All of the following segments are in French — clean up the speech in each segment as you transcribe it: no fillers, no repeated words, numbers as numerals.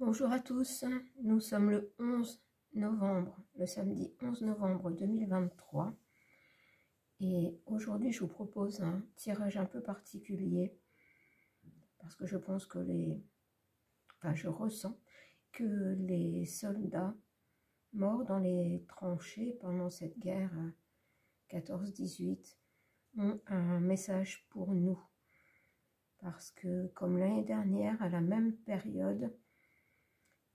Bonjour à tous, nous sommes le 11 novembre, le samedi 11 novembre 2023 et aujourd'hui je vous propose un tirage un peu particulier parce que je pense que je ressens que les soldats morts dans les tranchées pendant cette guerre 14-18 ont un message pour nous parce que comme l'année dernière à la même période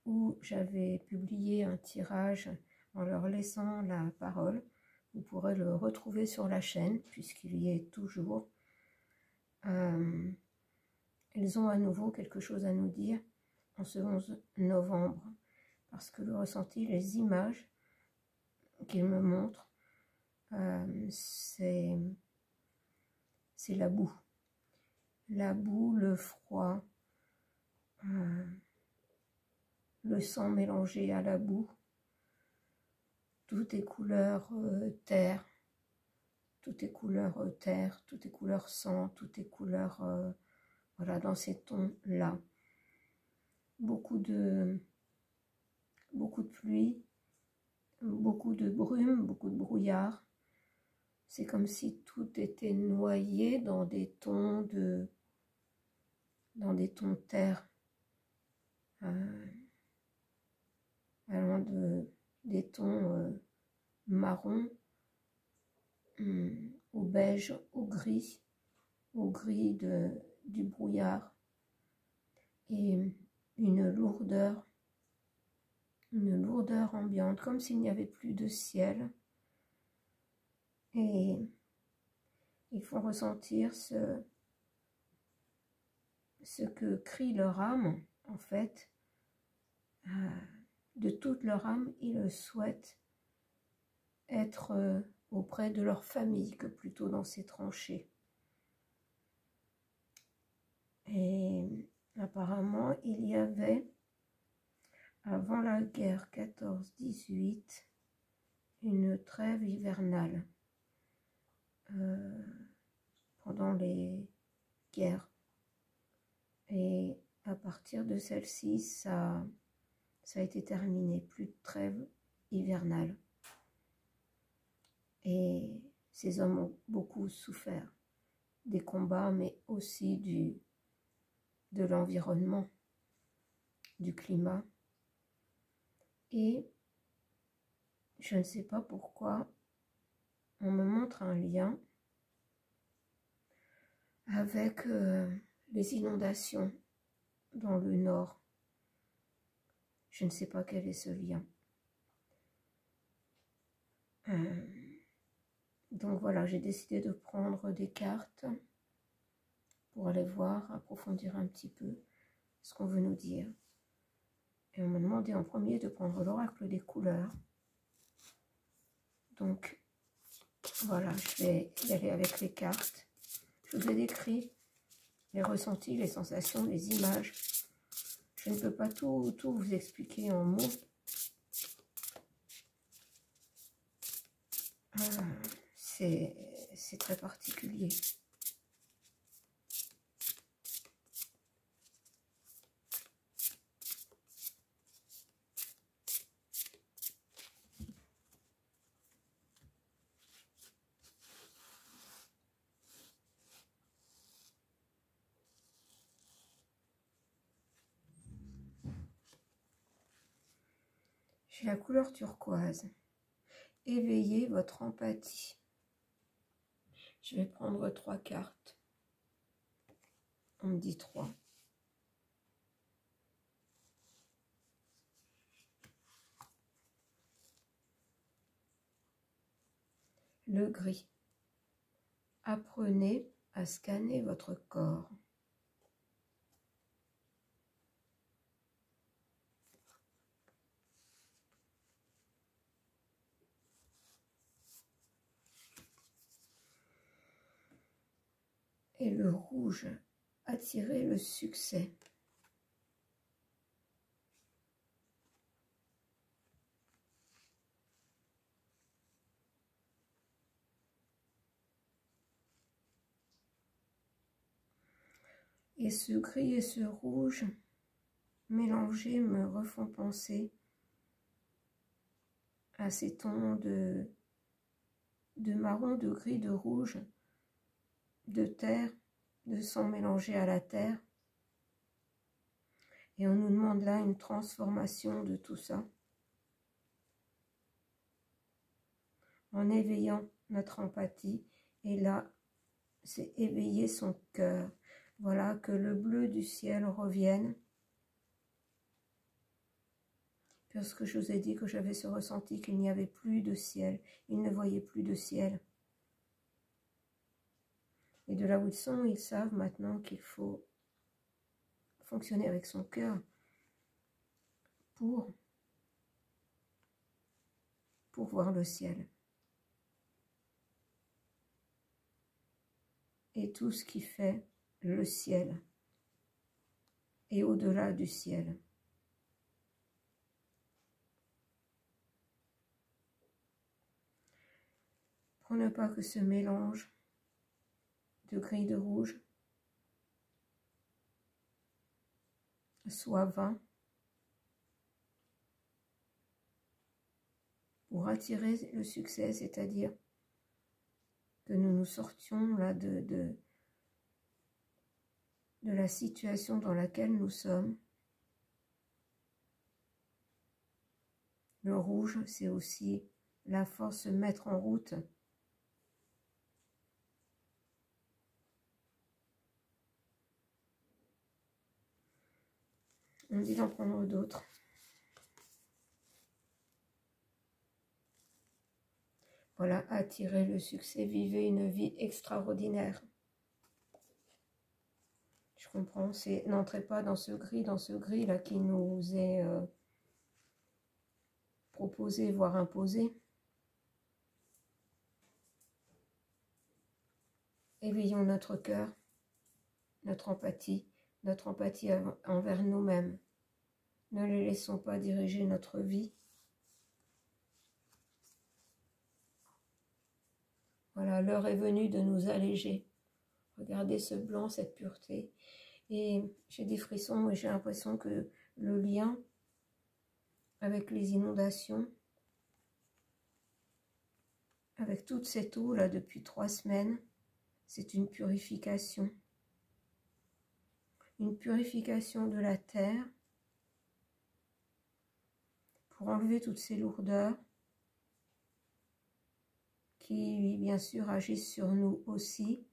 où j'avais publié un tirage en leur laissant la parole. Vous pourrez le retrouver sur la chaîne, puisqu'il y est toujours. Ils ont à nouveau quelque chose à nous dire en ce 11 novembre, parce que le ressenti, les images qu'ils me montrent, c'est la boue. La boue, le froid, le sang mélangé à la boue, tout est couleur terre, tout est couleur terre, tout est couleur sang, tout est couleur, voilà, dans ces tons-là. Beaucoup de pluie, beaucoup de brume, beaucoup de brouillard. C'est comme si tout était noyé dans des tons terre, allant des tons marron, au beige, au gris du brouillard, et une lourdeur ambiante, comme s'il n'y avait plus de ciel. Et il faut ressentir ce que crie leur âme, en fait. De toute leur âme, ils souhaitent être auprès de leur famille que plutôt dans ces tranchées. Et apparemment, il y avait, avant la guerre 14-18, une trêve hivernale pendant les guerres. Et à partir de celle-ci, ça a été terminé, plus de trêve hivernale. Et ces hommes ont beaucoup souffert des combats, mais aussi de l'environnement, du climat. Et je ne sais pas pourquoi, on me montre un lien avec les inondations dans le nord. Je ne sais pas quel est ce lien. Donc voilà, j'ai décidé de prendre des cartes pour aller voir, approfondir un petit peu ce qu'on veut nous dire. Et on m'a demandé en premier de prendre l'oracle des couleurs. Donc voilà, je vais y aller avec les cartes. Je vous ai décrit les ressentis, les sensations, les images. Je ne peux pas tout vous expliquer en mots. C'est très particulier. J'ai la couleur turquoise. Éveillez votre empathie. Je vais prendre 3 cartes. On me dit 3. Le gris. Apprenez à scanner votre corps. Et le rouge, attirez le succès. Et ce gris et ce rouge mélangés me refont penser à ces tons de marron, de gris, de rouge, de terre, de sang mélangé à la terre. Et on nous demande là une transformation de tout ça, en éveillant notre empathie. Et là, c'est éveiller son cœur. Voilà, que le bleu du ciel revienne. Parce que je vous ai dit que j'avais ce ressenti qu'il n'y avait plus de ciel. Ils ne voyaient plus de ciel. Et de là où ils sont, ils savent maintenant qu'il faut fonctionner avec son cœur pour voir le ciel. Et tout ce qui fait le ciel et au-delà du ciel. Pour ne pas que ce mélange de gris de rouge soit vain, pour attirer le succès, c'est-à-dire que nous nous sortions là de la situation dans laquelle nous sommes. Le rouge, c'est aussi la force de se mettre en route. On dit d'en prendre d'autres. Voilà, attirez le succès, vivez une vie extraordinaire. Je comprends, c'est n'entrez pas dans ce gris là qui nous est proposé, voire imposé. Éveillons notre cœur, notre empathie envers nous-mêmes. Ne les laissons pas diriger notre vie. Voilà, l'heure est venue de nous alléger. Regardez ce blanc, cette pureté. Et j'ai des frissons et j'ai l'impression que le lien avec les inondations, avec toute cette eau là depuis 3 semaines, c'est une purification. Une purification de la terre pour enlever toutes ces lourdeurs qui, bien sûr, agissent sur nous aussi.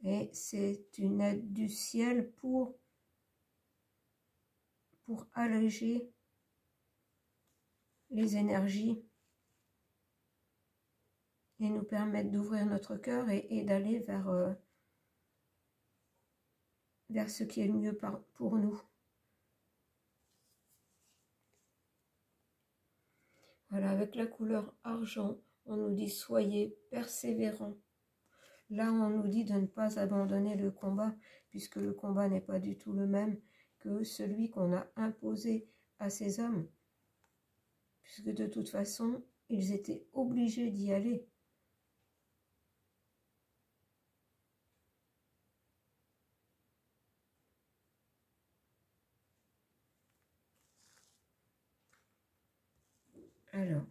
Et c'est une aide du ciel pour alléger les énergies et nous permettre d'ouvrir notre cœur et d'aller vers ce qui est le mieux pour nous. Voilà, avec la couleur argent, on nous dit « soyez persévérants ». Là, on nous dit de ne pas abandonner le combat, puisque le combat n'est pas du tout le même que celui qu'on a imposé à ces hommes. Puisque de toute façon, ils étaient obligés d'y aller. Alors,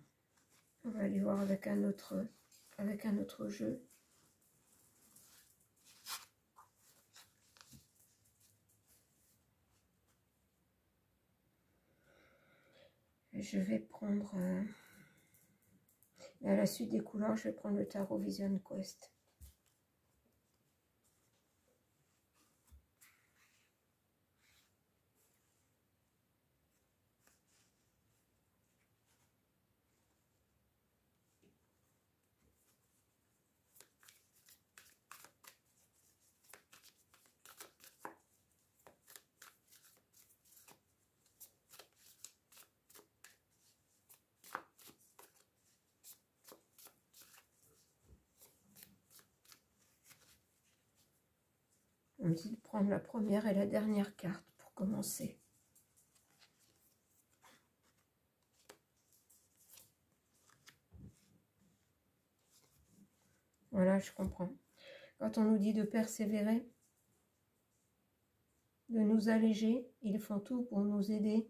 on va aller voir avec un autre jeu. Je vais prendre, à la suite des couleurs, je vais prendre le Tarot Vision Quest. On me dit de prendre la première et la dernière carte pour commencer. Voilà, je comprends. Quand on nous dit de persévérer, de nous alléger. Ils font tout pour nous aider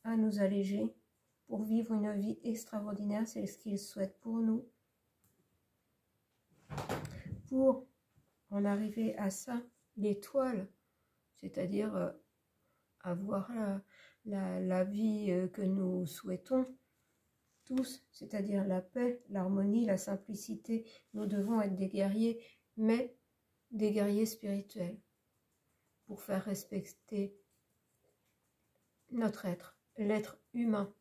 à nous alléger, pour vivre une vie extraordinaire. C'est ce qu'ils souhaitent pour nous. Pour en arriver à ça, l'étoile, c'est-à-dire avoir la vie que nous souhaitons tous, c'est-à-dire la paix, l'harmonie, la simplicité. Nous devons être des guerriers, mais des guerriers spirituels, pour faire respecter notre être, l'être humain.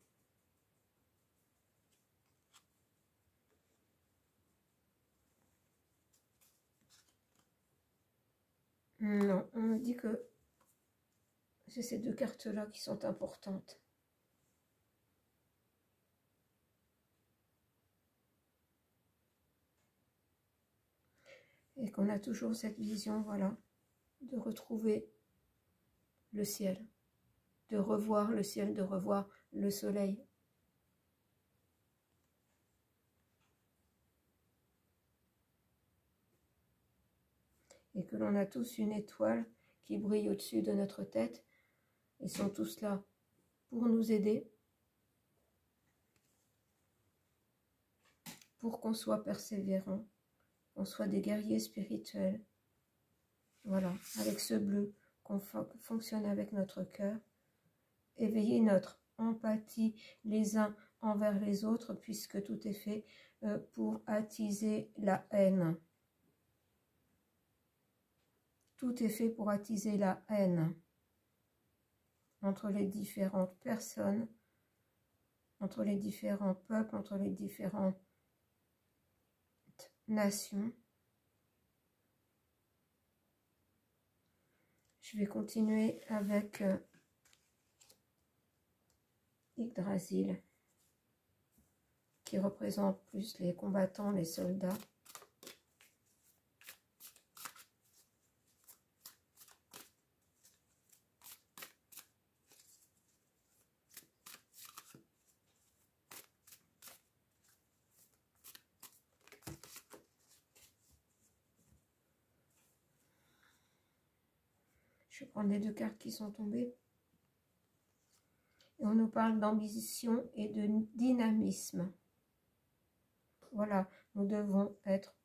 Non, on me dit que c'est ces deux cartes-là qui sont importantes. Et qu'on a toujours cette vision, voilà, de retrouver le ciel, de revoir le ciel, de revoir le soleil. Et que l'on a tous une étoile qui brille au-dessus de notre tête. Ils sont tous là pour nous aider, pour qu'on soit persévérant, qu'on soit des guerriers spirituels. Voilà, avec ce bleu, qu'on fonctionne avec notre cœur. Éveiller notre empathie les uns envers les autres, puisque tout est fait pour attiser la haine. Tout est fait pour attiser la haine entre les différentes personnes, entre les différents peuples, entre les différentes nations. Je vais continuer avec Yggdrasil, qui représente plus les combattants, les soldats. Je vais prendre les deux cartes qui sont tombées. Et on nous parle d'ambition et de dynamisme. Voilà, nous devons être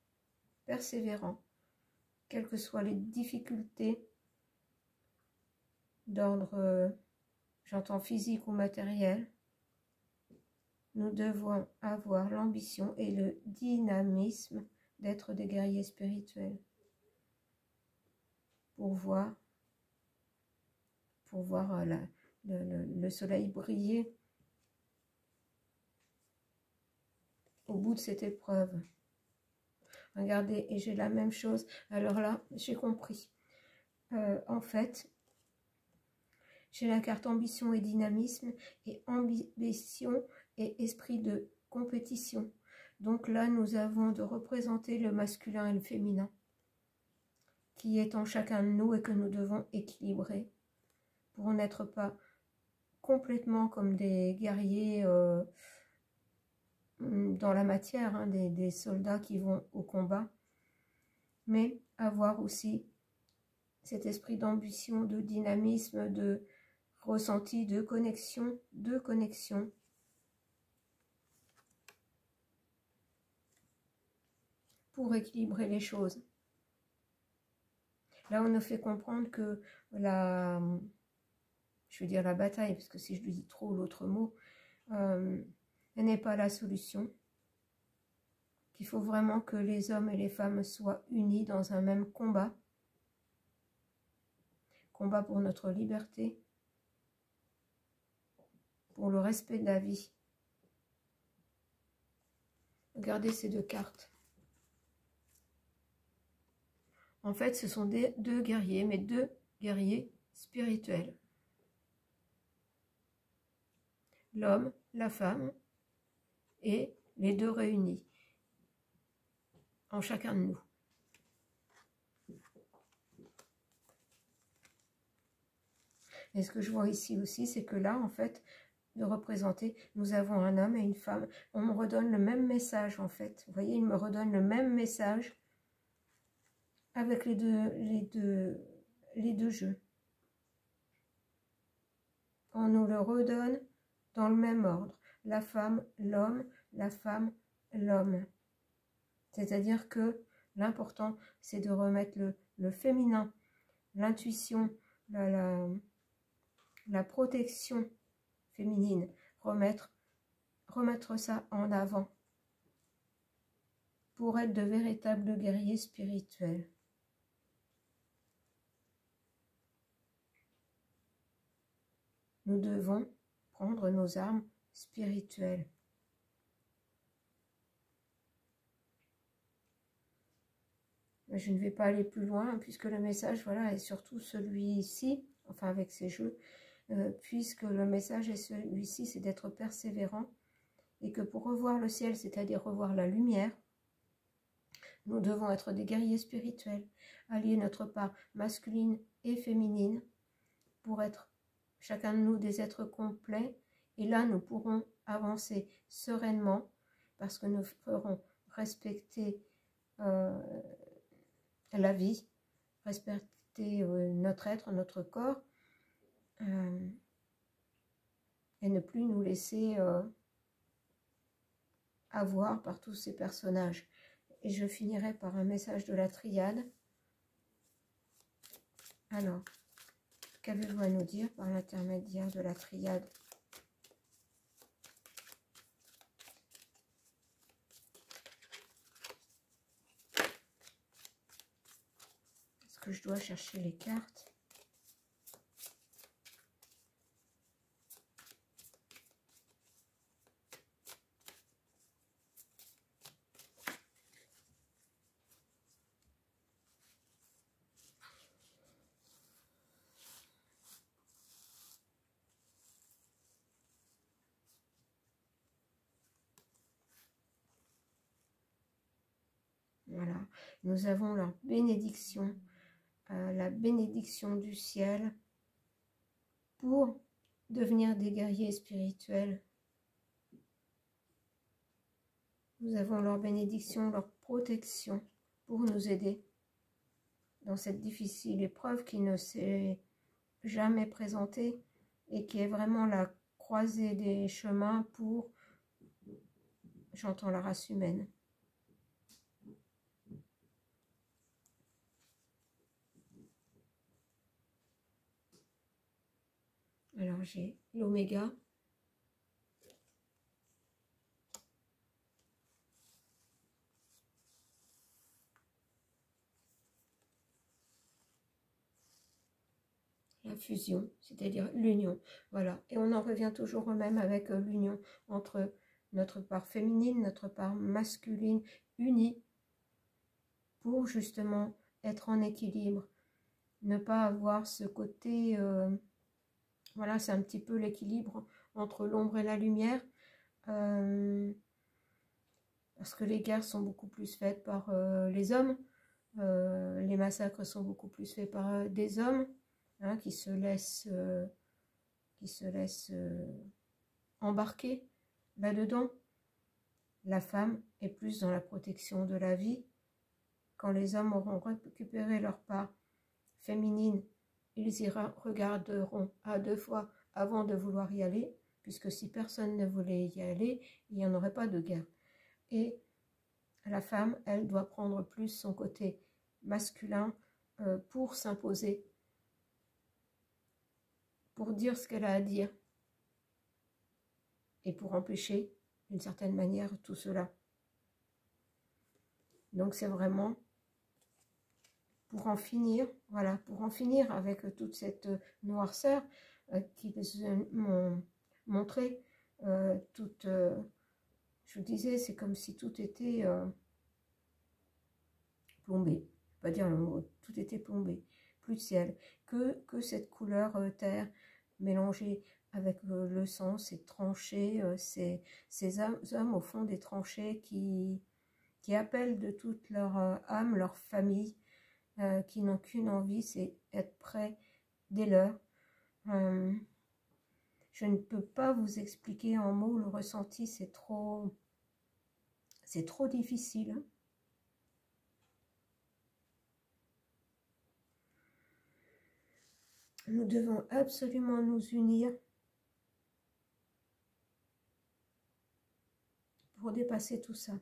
persévérants, quelles que soient les difficultés d'ordre, j'entends physique ou matériel. Nous devons avoir l'ambition et le dynamisme d'être des guerriers spirituels pour voir le soleil briller au bout de cette épreuve. Regardez, et j'ai la même chose. Alors là, j'ai compris. En fait, j'ai la carte ambition et dynamisme, et ambition et esprit de compétition. Donc là, nous avons de représenter le masculin et le féminin, qui est en chacun de nous et que nous devons équilibrer pour n'être pas complètement comme des guerriers dans la matière, hein, des soldats qui vont au combat, mais avoir aussi cet esprit d'ambition, de dynamisme, de ressenti, de connexion, pour équilibrer les choses. Là, on nous fait comprendre que je veux dire la bataille, parce que si je lui dis trop l'autre mot, elle n'est pas la solution. Qu'il faut vraiment que les hommes et les femmes soient unis dans un même combat. Combat pour notre liberté, pour le respect de la vie. Regardez ces deux cartes. En fait, ce sont deux guerriers, mais deux guerriers spirituels. L'homme, la femme, et les deux réunis, en chacun de nous. Et ce que je vois ici aussi, c'est que là, en fait, de représenter, nous avons un homme et une femme. On me redonne le même message, en fait. Vous voyez, il me redonne le même message avec les deux jeux. on nous le redonne dans le même ordre. La femme, l'homme, la femme, l'homme. C'est-à-dire que l'important, c'est de remettre le féminin, l'intuition, la protection féminine, remettre ça en avant pour être de véritables guerriers spirituels. Nous devons prendre nos armes spirituelles. Je ne vais pas aller plus loin puisque le message, voilà, est surtout celui-ci, enfin avec ces jeux, puisque le message est celui-ci, c'est d'être persévérant et que pour revoir le ciel, c'est-à-dire revoir la lumière, nous devons être des guerriers spirituels, allier notre part masculine et féminine pour être chacun de nous des êtres complets. Et là, nous pourrons avancer sereinement parce que nous ferons respecter la vie, respecter notre être, notre corps, et ne plus nous laisser avoir par tous ces personnages. Et je finirai par un message de la triade. Alors, qu'avez-vous à nous dire par l'intermédiaire de la triade? Est-ce que je dois chercher les cartes? Voilà, nous avons leur bénédiction, la bénédiction du ciel pour devenir des guerriers spirituels. Nous avons leur bénédiction, leur protection pour nous aider dans cette difficile épreuve qui ne s'est jamais présentée et qui est vraiment la croisée des chemins pour, j'entends la race humaine. Alors j'ai l'oméga, la fusion, c'est-à-dire l'union. Voilà, et on en revient toujours au même avec l'union entre notre part féminine, notre part masculine, unie pour justement être en équilibre, ne pas avoir ce côté, voilà, c'est un petit peu l'équilibre entre l'ombre et la lumière, parce que les guerres sont beaucoup plus faites par les hommes, les massacres sont beaucoup plus faits par des hommes, hein, qui se laissent embarquer là-dedans. La femme est plus dans la protection de la vie. Quand les hommes auront récupéré leur part féminine, ils y regarderont à deux fois avant de vouloir y aller, puisque si personne ne voulait y aller, il n'y en aurait pas de guerre. Et la femme, elle doit prendre plus son côté masculin pour s'imposer, pour dire ce qu'elle a à dire, et pour empêcher, d'une certaine manière, tout cela. Donc c'est vraiment pour en finir, voilà, pour en finir avec toute cette noirceur qu'ils m'ont montré, je vous disais, c'est comme si tout était plombé, je ne vais pas dire le mot, tout était plombé, plus de ciel, que cette couleur terre mélangée avec le sang, ces tranchées, ces hommes au fond des tranchées qui appellent de toute leur âme, leur famille, qui n'ont qu'une envie, c'est être près des leurs. Je ne peux pas vous expliquer en mots le ressenti, c'est trop difficile. Nous devons absolument nous unir pour dépasser tout ça.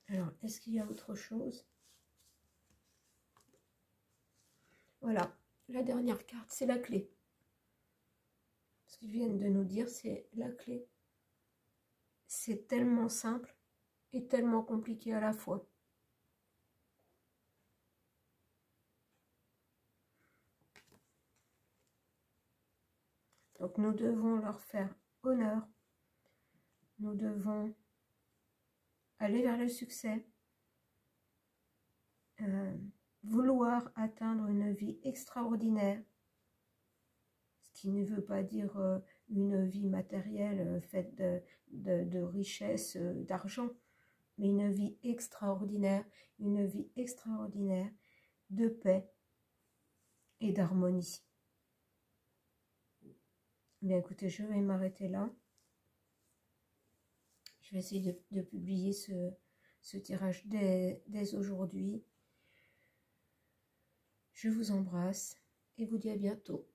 Alors, est-ce qu'il y a autre chose? Voilà, la dernière carte, c'est la clé. Ce qu'ils viennent de nous dire, c'est la clé. C'est tellement simple et tellement compliqué à la fois. Donc nous devons leur faire honneur. Nous devons aller vers le succès. Vouloir atteindre une vie extraordinaire. Ce qui ne veut pas dire une vie matérielle faite de richesse, d'argent, mais une vie extraordinaire de paix et d'harmonie. Bien écoutez, je vais m'arrêter là. Je vais essayer de publier ce tirage dès aujourd'hui. Je vous embrasse et vous dis à bientôt.